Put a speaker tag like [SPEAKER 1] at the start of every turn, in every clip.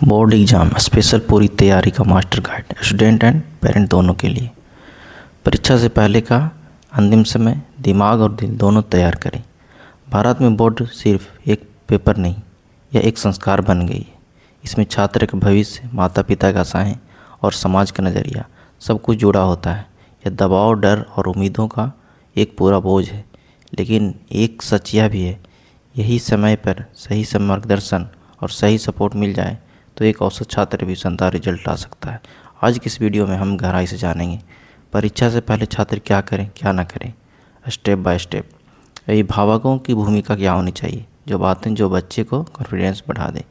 [SPEAKER 1] Board exam special पूरी तैयारी का master guide student and parent दोनों के लिए। परीक्षा से पहले का अंतिम समय दिमाग और दिल दोनों तैयार करें। भारत में बोर्ड सिर्फ एक पेपर नहीं, यह एक संस्कार बन गई है। इसमें छात्र का भविष्य, माता पिता का आशाएं और समाज का नज़रिया सब कुछ जुड़ा होता है। यह दबाव, डर और उम्मीदों का एक पूरा बोझ है, लेकिन एक सच यह भी है, यही समय पर सही से मार्गदर्शन और सही सपोर्ट मिल जाए तो एक औसत छात्र भी शानदार रिजल्ट ला सकता है। आज की इस वीडियो में हम गहराई से जानेंगे परीक्षा से पहले छात्र क्या करें क्या ना करें, स्टेप बाय स्टेप। अभिभावकों की भूमिका क्या होनी चाहिए, जो बातें जो बच्चे को कॉन्फिडेंस बढ़ा दें,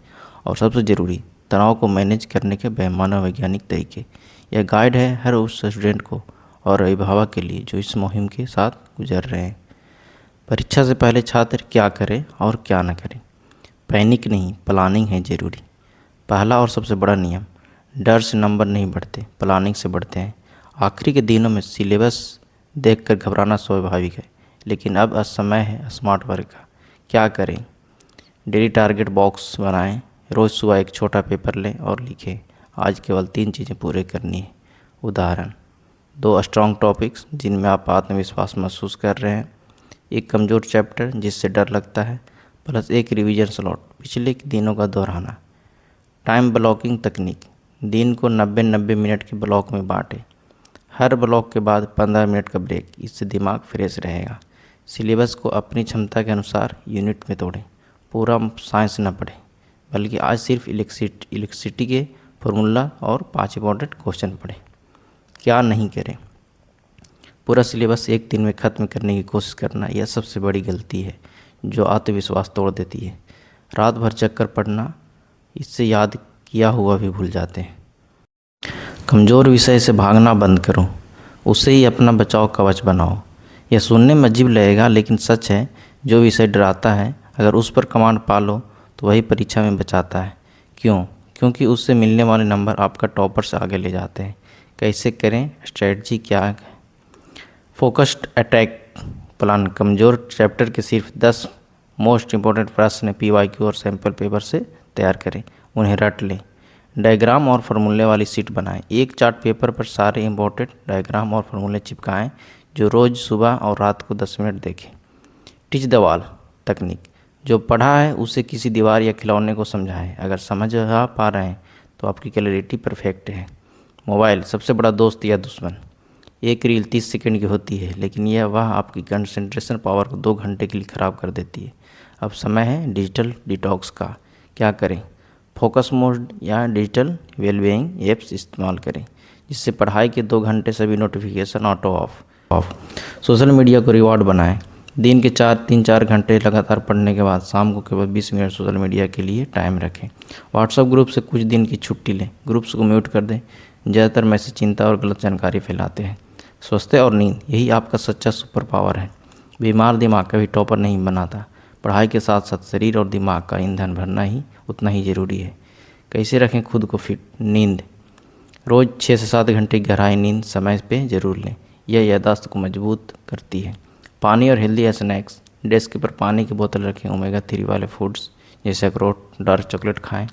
[SPEAKER 1] और सबसे ज़रूरी तनाव को मैनेज करने के मनोवैज्ञानिक तरीके। यह गाइड है हर उस स्टूडेंट को और अभिभावक के लिए जो इस मुहिम के साथ गुजर रहे हैं। परीक्षा से पहले छात्र क्या करें और क्या ना करें। पैनिक नहीं, प्लानिंग है ज़रूरी। पहला और सबसे बड़ा नियम, डर से नंबर नहीं बढ़ते, प्लानिंग से बढ़ते हैं। आखिरी के दिनों में सिलेबस देखकर घबराना स्वाभाविक है, लेकिन अब समय है स्मार्ट वर्क का। क्या करें? डेली टारगेट बॉक्स बनाएं। रोज़ सुबह एक छोटा पेपर लें और लिखें, आज केवल 3 चीज़ें पूरे करनी है। उदाहरण, 2 स्ट्रॉन्ग टॉपिक्स जिनमें आप आत्मविश्वास महसूस कर रहे हैं, एक कमज़ोर चैप्टर जिससे डर लगता है, प्लस एक रिवीजन स्लॉट पिछले दिनों का दोहराना। टाइम ब्लॉकिंग तकनीक, दिन को 90-90 मिनट के ब्लॉक में बांटें। हर ब्लॉक के बाद 15 मिनट का ब्रेक, इससे दिमाग फ्रेश रहेगा। सिलेबस को अपनी क्षमता के अनुसार यूनिट में तोड़ें। पूरा साइंस न पढ़ें, बल्कि आज सिर्फ इलेक्ट्रिसिटी के फार्मूला और 5 इंपॉर्टेंट क्वेश्चन पढ़ें। क्या नहीं करें? पूरा सिलेबस एक दिन में ख़त्म करने की कोशिश करना, यह सबसे बड़ी गलती है जो आत्मविश्वास तोड़ देती है। रात भर चक्कर पढ़ना, इससे याद किया हुआ भी भूल जाते हैं। कमज़ोर विषय से भागना बंद करो, उसे ही अपना बचाव कवच बनाओ। यह सुनने में अजीब लगेगा, लेकिन सच है। जो विषय डराता है, अगर उस पर कमांड पा लो तो वही परीक्षा में बचाता है। क्यों? क्योंकि उससे मिलने वाले नंबर आपका टॉपर से आगे ले जाते हैं। कैसे करें? स्ट्रेटजी क्या है? फोकस्ड अटैक प्लान, कमज़ोर चैप्टर के सिर्फ 10 मोस्ट इंपॉर्टेंट प्रश्न PYQ और सैम्पल पेपर से तैयार करें, उन्हें रट लें। डायग्राम और फार्मूले वाली शीट बनाएं। एक चार्ट पेपर पर सारे इंपॉर्टेंट डायग्राम और फार्मूले चिपकाएं, जो रोज़ सुबह और रात को 10 मिनट देखें। टिच द वॉल तकनीक, जो पढ़ा है उसे किसी दीवार या खिलौने को समझाएं। अगर समझ पा रहे हैं तो आपकी क्लैरिटी परफेक्ट है। मोबाइल सबसे बड़ा दोस्त या दुश्मन। एक रील 30 सेकंड की होती है, लेकिन वह आपकी कंसंट्रेशन पावर को 2 घंटे के लिए ख़राब कर देती है। अब समय है डिजिटल डिटॉक्स का। क्या करें? फोकस मोड या डिजिटल वेलबीइंग ऐप्स इस्तेमाल करें, जिससे पढ़ाई के 2 घंटे सभी notification auto of. Social media को रिवॉर्ड बनाएं। दिन के 3-4 घंटे लगातार पढ़ने के बाद शाम को केवल 20 मिनट सोशल मीडिया के लिए टाइम रखें। व्हाट्सएप ग्रुप से कुछ दिन की छुट्टी लें, ग्रुप्स को म्यूट कर दें। ज़्यादातर मैसेज चिंता और गलत जानकारी फैलाते हैं। स्वास्थ्य और नींद, यही आपका सच्चा सुपर पावर है। बीमार दिमाग कभी टॉपर नहीं बनाता। पढ़ाई के साथ साथ शरीर और दिमाग का ईंधन भरना ही उतना ही ज़रूरी है। कैसे रखें खुद को फिट? नींद, रोज़ 6 से 7 घंटे गहराई नींद समय पे ज़रूर लें, यह याददाश्त को मजबूत करती है। पानी और हेल्दी स्नैक्स, डेस्क पर पानी की बोतल रखें। ओमेगा 3 वाले फूड्स जैसे अखरोट, डार्क चॉकलेट खाएं।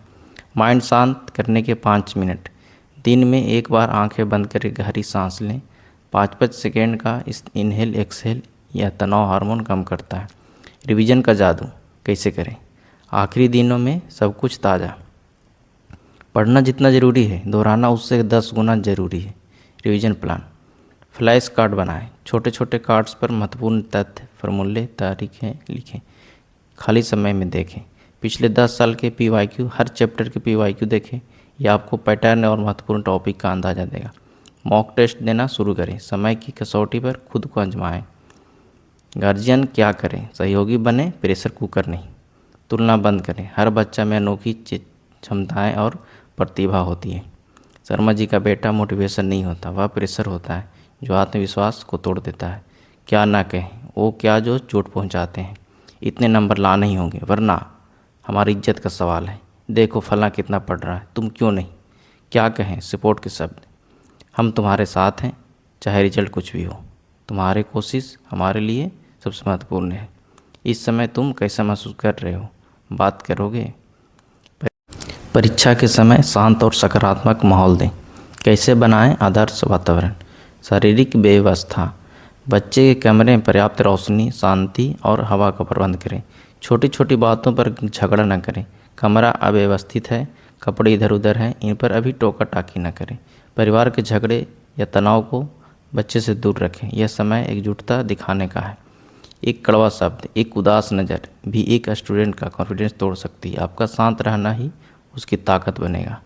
[SPEAKER 1] माइंड शांत करने के 5 मिनट, दिन में एक बार आंखें बंद करके गहरी सांस लें। 5-5 सेकेंड का इनहेल एक्सहेल यह तनाव हार्मोन कम करता है। रिवीजन का जादू कैसे करें? आखिरी दिनों में सब कुछ ताज़ा। पढ़ना जितना ज़रूरी है, दोहराना उससे 10 गुना ज़रूरी है। रिवीजन प्लान, फ्लैश कार्ड बनाएं। छोटे छोटे कार्ड्स पर महत्वपूर्ण तथ्य, फार्मूले, तारीखें लिखें। खाली समय में देखें। पिछले 10 साल के PYQ, हर चैप्टर के PYQ देखें। यह आपको पैटर्न और महत्वपूर्ण टॉपिक का अंदाज़ा देगा। मॉक टेस्ट देना शुरू करें। समय की कसौटी पर खुद को आजमाएं। गार्जियन क्या करें? सहयोगी बने, प्रेशर कुकर नहीं। तुलना बंद करें। हर बच्चा में अनोखी क्षमताएं और प्रतिभा होती है। शर्मा जी का बेटा मोटिवेशन नहीं होता, वह प्रेशर होता है जो आत्मविश्वास को तोड़ देता है। क्या ना कहें? वो क्या जो चोट पहुंचाते हैं। इतने नंबर ला नहीं होंगे, वरना हमारी इज्जत का सवाल है। देखो फला कितना पढ़ रहा है, तुम क्यों नहीं? क्या कहें? सपोर्ट के शब्द, हम तुम्हारे साथ हैं, चाहे रिजल्ट कुछ भी हो। तुम्हारी कोशिश हमारे लिए सबसे महत्वपूर्ण है। इस समय तुम कैसा महसूस कर रहे हो? बात करोगे? परीक्षा के समय शांत और सकारात्मक माहौल दें। कैसे बनाएं आदर्श वातावरण? शारीरिक व्यवस्था, बच्चे के कमरे में पर्याप्त रोशनी, शांति और हवा का प्रबंध करें। छोटी छोटी बातों पर झगड़ा न करें। कमरा अव्यवस्थित है, कपड़े इधर उधर हैं, इन पर अभी टोका टाकी न करें। परिवार के झगड़े या तनाव को बच्चे से दूर रखें। यह समय एकजुटता दिखाने का है। एक कड़वा शब्द, एक उदास नज़र भी एक स्टूडेंट का कॉन्फिडेंस तोड़ सकती है। आपका शांत रहना ही उसकी ताकत बनेगा।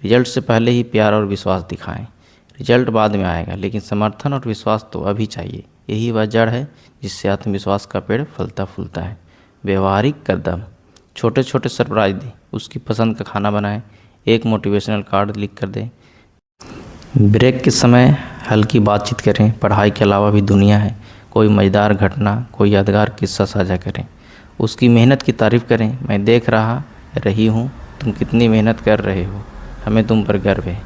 [SPEAKER 1] रिजल्ट से पहले ही प्यार और विश्वास दिखाएं। रिजल्ट बाद में आएगा, लेकिन समर्थन और विश्वास तो अभी चाहिए। यही वह जड़ है जिससे आत्मविश्वास का पेड़ फलता फूलता है। व्यवहारिक कदम, छोटे छोटे सरप्राइज दें। उसकी पसंद का खाना बनाएं। एक मोटिवेशनल कार्ड लिख कर दें। ब्रेक के समय हल्की बातचीत करें। पढ़ाई के अलावा भी दुनिया है। कोई मज़ेदार घटना, कोई यादगार किस्सा साझा करें। उसकी मेहनत की तारीफ़ करें। मैं देख रही हूँ तुम कितनी मेहनत कर रहे हो, हमें तुम पर गर्व है।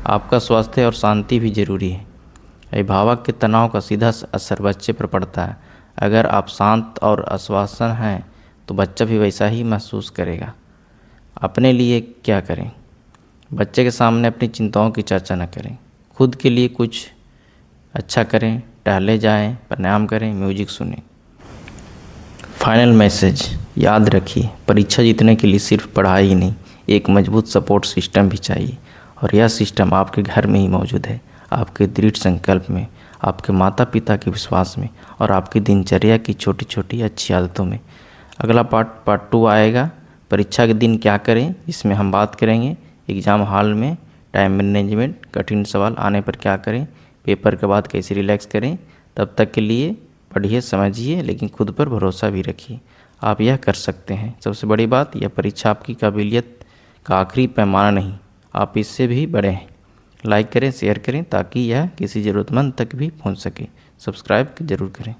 [SPEAKER 1] आपका स्वास्थ्य और शांति भी ज़रूरी है। अभिभावक के तनाव का सीधा असर बच्चे पर पड़ता है। अगर आप शांत और आश्वासन हैं तो बच्चा भी वैसा ही महसूस करेगा। अपने लिए क्या करें? बच्चे के सामने अपनी चिंताओं की चर्चा न करें। खुद के लिए कुछ अच्छा करें। टहले जाएं, प्राणायाम करें, म्यूजिक सुनें। फाइनल मैसेज, याद रखिए, परीक्षा जीतने के लिए सिर्फ पढ़ाई ही नहीं, एक मजबूत सपोर्ट सिस्टम भी चाहिए। और यह सिस्टम आपके घर में ही मौजूद है। आपके दृढ़ संकल्प में, आपके माता पिता के विश्वास में और आपकी दिनचर्या की छोटी छोटी अच्छी आदतों में। अगला पार्ट 2 आएगा, परीक्षा के दिन क्या करें, इसमें हम बात करेंगे एग्ज़ाम हॉल में टाइम मैनेजमेंट, कठिन सवाल आने पर क्या करें, पेपर के बाद कैसे रिलैक्स करें। तब तक के लिए पढ़िए, समझिए, लेकिन खुद पर भरोसा भी रखिए। आप यह कर सकते हैं। सबसे बड़ी बात, यह परीक्षा आपकी काबिलियत का आखिरी पैमाना नहीं, आप इससे भी बड़े हैं। लाइक करें, शेयर करें ताकि यह किसी ज़रूरतमंद तक भी पहुंच सके। सब्सक्राइब ज़रूर करें।